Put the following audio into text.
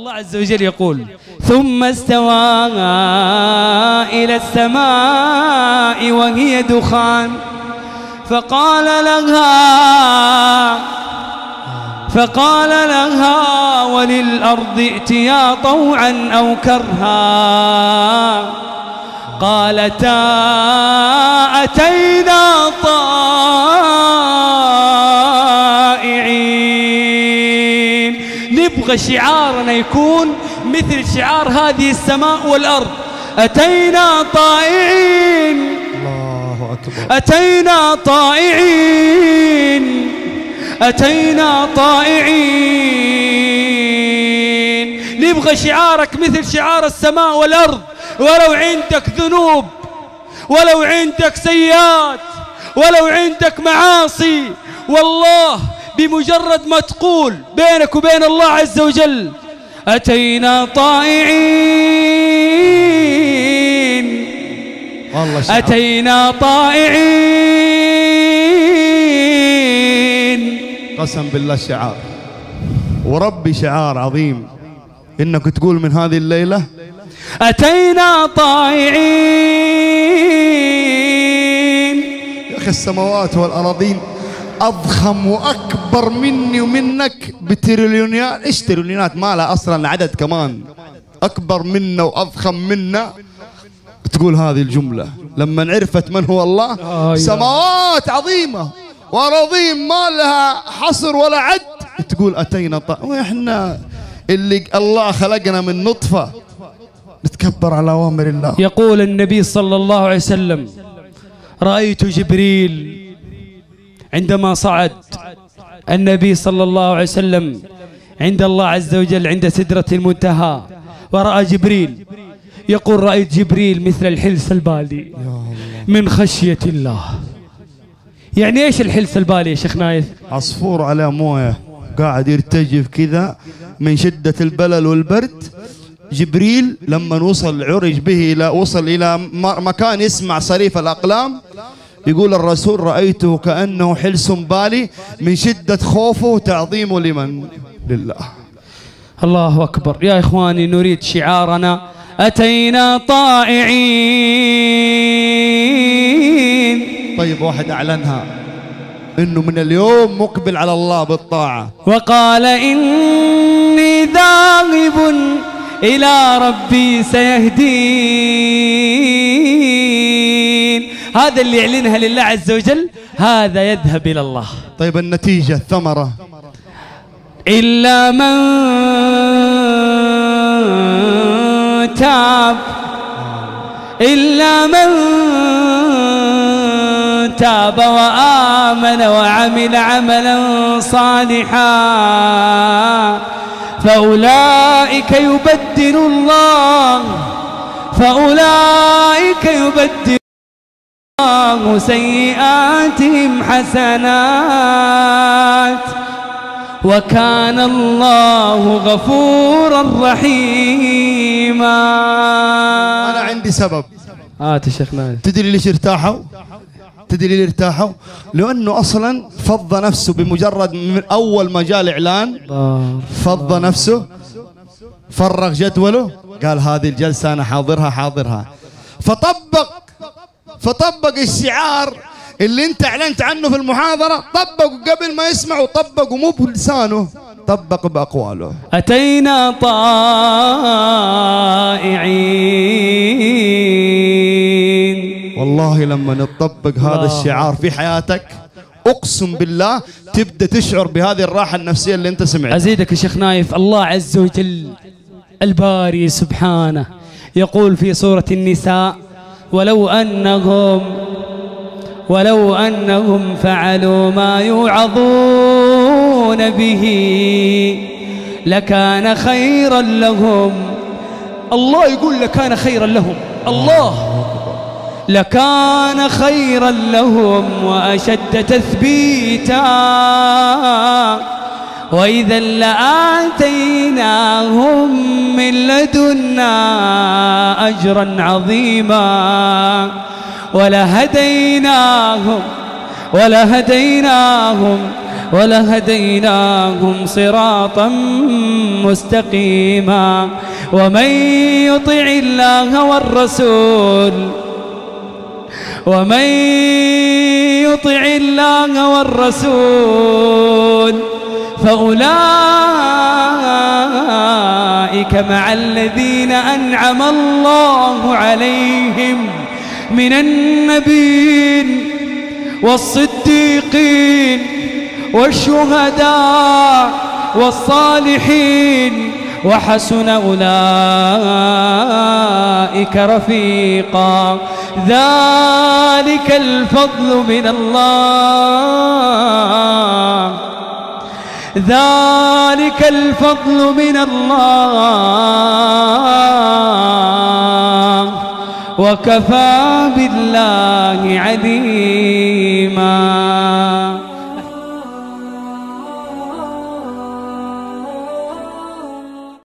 الله عز وجل يقول ثم استوى إلى السماء وهي دخان فقال لها وللأرض ائتيا طوعا أو كرها قالتا أتينا طائعين. نبغى شعارنا يكون مثل شعار هذه السماء والأرض، أتينا طائعين. الله أكبر. أتينا طائعين، أتينا طائعين. نبغى شعارك مثل شعار السماء والأرض. ولو عندك ذنوب، ولو عندك سيئات، ولو عندك معاصي، والله بمجرد ما تقول بينك وبين الله عز وجل أتينا طائعين، أتينا طائعين. قسم بالله شعار، وربي شعار عظيم إنك تقول من هذه الليلة أتينا طائعين. يا أخي السماوات والأراضين أضخم وأكبر مني ومنك بتريليونيات. إيش تريليونات؟ ما لها أصلا عدد، كمان أكبر منا وأضخم منا. تقول هذه الجملة لما عرفت من هو الله. سماوات عظيمة وأراضين ما لها حصر ولا عد، تقول أتينا وإحنا اللي الله خلقنا من نطفة نتكبر على أوامر الله. يقول النبي صلى الله عليه وسلم رأيت جبريل عندما صعد النبي صلى الله عليه وسلم عند الله عز وجل عند سدرة المنتهى، ورأى جبريل يقول رأيت جبريل مثل الحلس البالي من خشية الله. يعني ايش الحلس البالي يا شيخ نايف؟ عصفور على مويه قاعد يرتجف كذا من شدة البلل والبرد. جبريل لما عرج به وصل إلى مكان يسمع صريف الأقلام، يقول الرسول رأيته كأنه حلس بالي من شدة خوفه وتعظيمه لمن؟ لله. الله أكبر. يا إخواني نريد شعارنا أتينا طائعين. طيب واحد أعلنها إنه من اليوم مقبل على الله بالطاعة. وقال إني ذاهب إلى ربي سيهدين. هذا اللي يعلنها لله عز وجل هذا يذهب إلى الله. طيب النتيجة الثمرة؟ إلا من تاب، إلا من تاب وآمن وعمل عملا صالحا فأولئك يبدل الله سيئاتهم حسنات وكان الله غفورا رحيما. أنا عندي سبب. يا شيخ نايف. تدري ليش ارتاحوا؟ تدري ليه ارتاحوا؟ لأنه أصلا فض نفسه بمجرد من أول ما جاء الإعلان، فض نفسه، فرغ جدوله، قال هذه الجلسة أنا حاضرها. فطبق الشعار اللي انت اعلنت عنه في المحاضرة، طبقه قبل ما يسمع، وطبقه مو بلسانه، طبق بأقواله. أتينا طائعين. والله لما نطبق هذا الشعار في حياتك أقسم بالله تبدأ تشعر بهذه الراحة النفسية اللي انت سمعتها. أزيدك يا شيخ نايف. الله عز وجل الباري سبحانه يقول في سورة النساء ولو أنهم فعلوا ما يوعظون به لكان خيرا لهم. الله يقول لكان خيرا لهم، الله لكان خيرا لهم وأشد تثبيتا وإذا لآتيناهم من لدنا أجرا عظيما ولهديناهم ولهديناهم صراطا مستقيما. ومن يطع الله والرسول فأولئك مع الذين أنعم الله عليهم من النبيين والصديقين والشهداء والصالحين وحسن أولئك رفيقا. ذلك الفضل من الله، ذلك الفضل من الله، وكفى بالله عليما.